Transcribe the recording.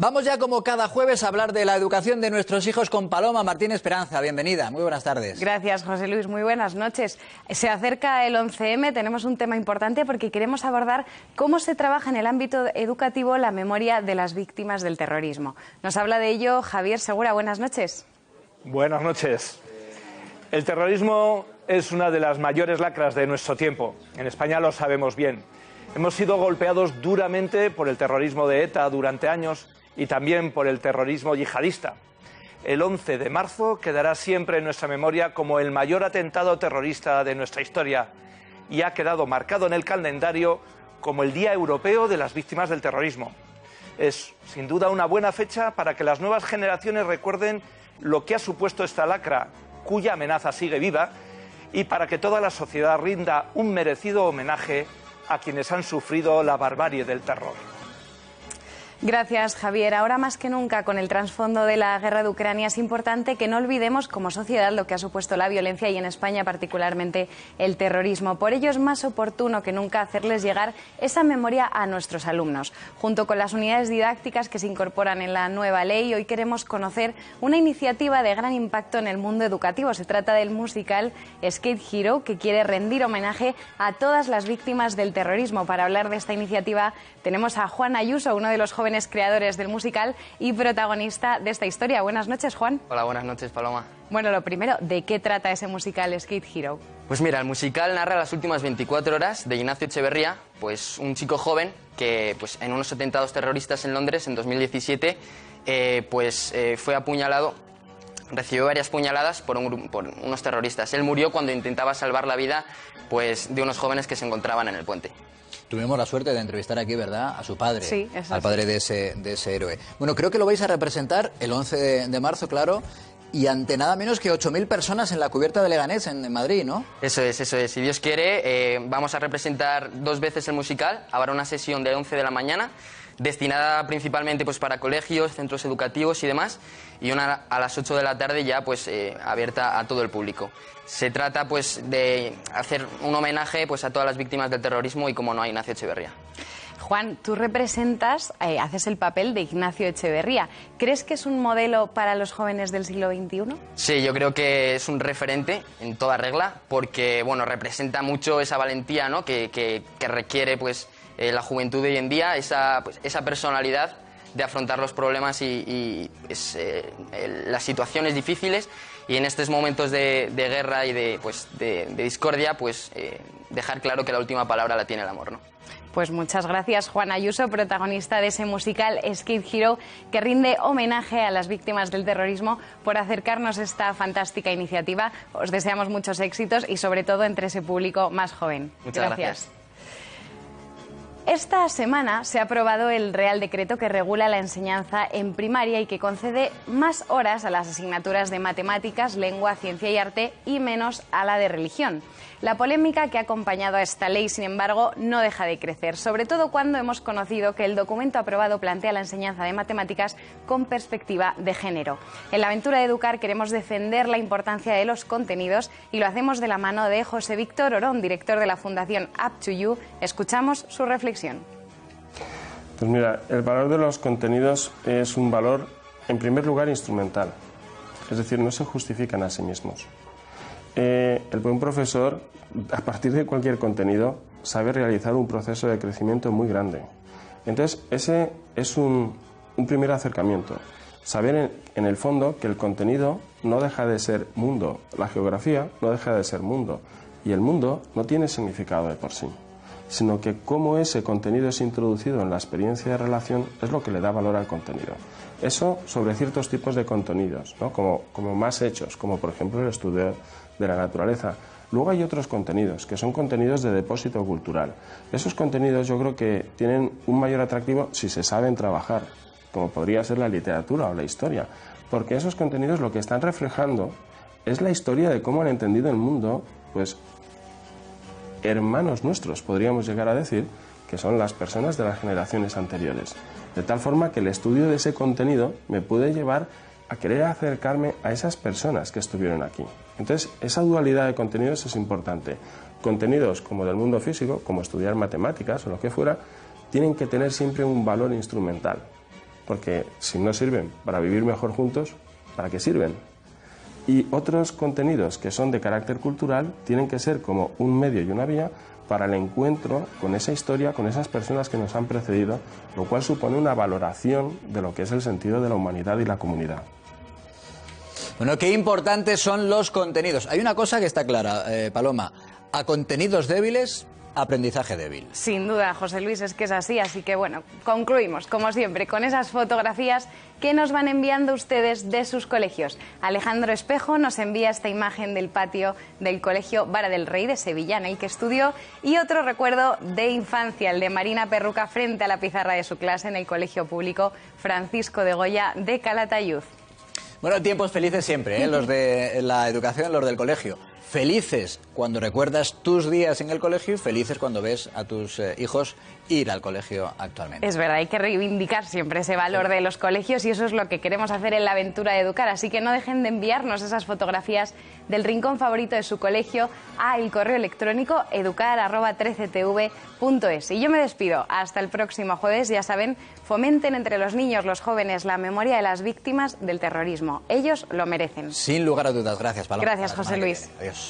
Vamos ya como cada jueves a hablar de la educación de nuestros hijos con Paloma Martín Esperanza. Bienvenida, muy buenas tardes. Gracias, José Luis, muy buenas noches. Se acerca el 11M, tenemos un tema importante porque queremos abordar cómo se trabaja en el ámbito educativo la memoria de las víctimas del terrorismo. Nos habla de ello Javier Segura, buenas noches. Buenas noches. El terrorismo es una de las mayores lacras de nuestro tiempo. En España lo sabemos bien. Hemos sido golpeados duramente por el terrorismo de ETA durante años y también por el terrorismo yihadista. El 11 de marzo quedará siempre en nuestra memoria como el mayor atentado terrorista de nuestra historia y ha quedado marcado en el calendario como el Día Europeo de las Víctimas del Terrorismo. Es, sin duda, una buena fecha para que las nuevas generaciones recuerden lo que ha supuesto esta lacra, cuya amenaza sigue viva, y para que toda la sociedad rinda un merecido homenaje a quienes han sufrido la barbarie del terror. Gracias, Javier. Ahora más que nunca, con el trasfondo de la guerra de Ucrania, es importante que no olvidemos como sociedad lo que ha supuesto la violencia y en España particularmente el terrorismo. Por ello es más oportuno que nunca hacerles llegar esa memoria a nuestros alumnos. Junto con las unidades didácticas que se incorporan en la nueva ley, hoy queremos conocer una iniciativa de gran impacto en el mundo educativo. Se trata del musical Skate Hero, que quiere rendir homenaje a todas las víctimas del terrorismo. Para hablar de esta iniciativa tenemos a Juan Ayuso, uno de los jóvenes creadores del musical y protagonista de esta historia. Buenas noches, Juan. Hola, buenas noches, Paloma. Bueno, lo primero, ¿de qué trata ese musical Skate Hero? Pues mira, el musical narra las últimas 24 horas de Ignacio Echeverría, pues un chico joven que pues, en unos atentados terroristas en Londres en 2017 fue apuñalado, recibió varias puñaladas por unos terroristas. Él murió cuando intentaba salvar la vida pues, de unos jóvenes que se encontraban en el puente. Tuvimos la suerte de entrevistar aquí, ¿verdad?, a su padre, sí, al padre de ese héroe. Bueno, creo que lo vais a representar el 11 de marzo, claro, y ante nada menos que 8.000 personas en la cubierta de Leganés, en Madrid, ¿no? Eso es. Si Dios quiere, vamos a representar 2 veces el musical. Habrá una sesión de 11 de la mañana, destinada principalmente pues, para colegios, centros educativos y demás, y una a las 8 de la tarde ya pues, abierta a todo el público. Se trata pues, de hacer un homenaje pues, a todas las víctimas del terrorismo y, como no, a Ignacio Echeverría. Juan, tú representas, haces el papel de Ignacio Echeverría. ¿Crees que es un modelo para los jóvenes del siglo XXI? Sí, yo creo que es un referente en toda regla, porque bueno, representa mucho esa valentía, ¿no?, que requiere pues, la juventud de hoy en día, esa personalidad de afrontar los problemas y las situaciones difíciles, y en estos momentos de guerra y de discordia, pues dejar claro que la última palabra la tiene el amor, ¿no? Pues muchas gracias, Juan Ayuso, protagonista de ese musical Skate Hero, que rinde homenaje a las víctimas del terrorismo, por acercarnos esta fantástica iniciativa. Os deseamos muchos éxitos y sobre todo entre ese público más joven. Muchas gracias. Esta semana se ha aprobado el Real Decreto que regula la enseñanza en primaria y que concede más horas a las asignaturas de matemáticas, lengua, ciencia y arte y menos a la de religión. La polémica que ha acompañado a esta ley, sin embargo, no deja de crecer, sobre todo cuando hemos conocido que el documento aprobado plantea la enseñanza de matemáticas con perspectiva de género. En la aventura de educar queremos defender la importancia de los contenidos y lo hacemos de la mano de José Víctor Orón, director de la Fundación Up to You. Escuchamos su reflexión. Pues mira, el valor de los contenidos es un valor, en primer lugar, instrumental. Es decir, no se justifican a sí mismos. El buen profesor, a partir de cualquier contenido, sabe realizar un proceso de crecimiento muy grande. Entonces, ese es un primer acercamiento. Saber, en el fondo, que el contenido no deja de ser mundo. La geografía no deja de ser mundo. Y el mundo no tiene significado de por sí, sino que cómo ese contenido es introducido en la experiencia de relación es lo que le da valor al contenido. Eso sobre ciertos tipos de contenidos, ¿no?, como más hechos, como por ejemplo el estudio de la naturaleza. Luego hay otros contenidos, que son contenidos de depósito cultural. Esos contenidos yo creo que tienen un mayor atractivo si se saben trabajar, como podría ser la literatura o la historia, porque esos contenidos lo que están reflejando es la historia de cómo han entendido el mundo, pues hermanos nuestros, podríamos llegar a decir, que son las personas de las generaciones anteriores. De tal forma que el estudio de ese contenido me puede llevar a querer acercarme a esas personas que estuvieron aquí. Entonces, esa dualidad de contenidos es importante. Contenidos como del mundo físico, como estudiar matemáticas o lo que fuera, tienen que tener siempre un valor instrumental. porque si no sirven para vivir mejor juntos, ¿para qué sirven? Y otros contenidos que son de carácter cultural tienen que ser como un medio y una vía para el encuentro con esa historia, con esas personas que nos han precedido, lo cual supone una valoración de lo que es el sentido de la humanidad y la comunidad. Bueno, qué importantes son los contenidos. Hay una cosa que está clara, Paloma. A contenidos débiles, aprendizaje débil. Sin duda, José Luis, es que es así. Así que bueno, concluimos, como siempre, con esas fotografías que nos van enviando ustedes de sus colegios. Alejandro Espejo nos envía esta imagen del patio del Colegio Vara del Rey de Sevilla, en el que estudió, y otro recuerdo de infancia, el de Marina Perruca frente a la pizarra de su clase en el Colegio Público Francisco de Goya de Calatayud. Bueno, tiempos felices siempre, los de la educación, los del colegio. Felices cuando recuerdas tus días en el colegio y felices cuando ves a tus hijos ir al colegio actualmente. Es verdad, hay que reivindicar siempre ese valor de los colegios y eso es lo que queremos hacer en la aventura de educar. Así que no dejen de enviarnos esas fotografías del rincón favorito de su colegio al correo electrónico educar@13tv.es. Y yo me despido. Hasta el próximo jueves. Ya saben, fomenten entre los niños, los jóvenes, la memoria de las víctimas del terrorismo. Ellos lo merecen. Sin lugar a dudas. Gracias, Paloma. Gracias, José Luis. Adiós.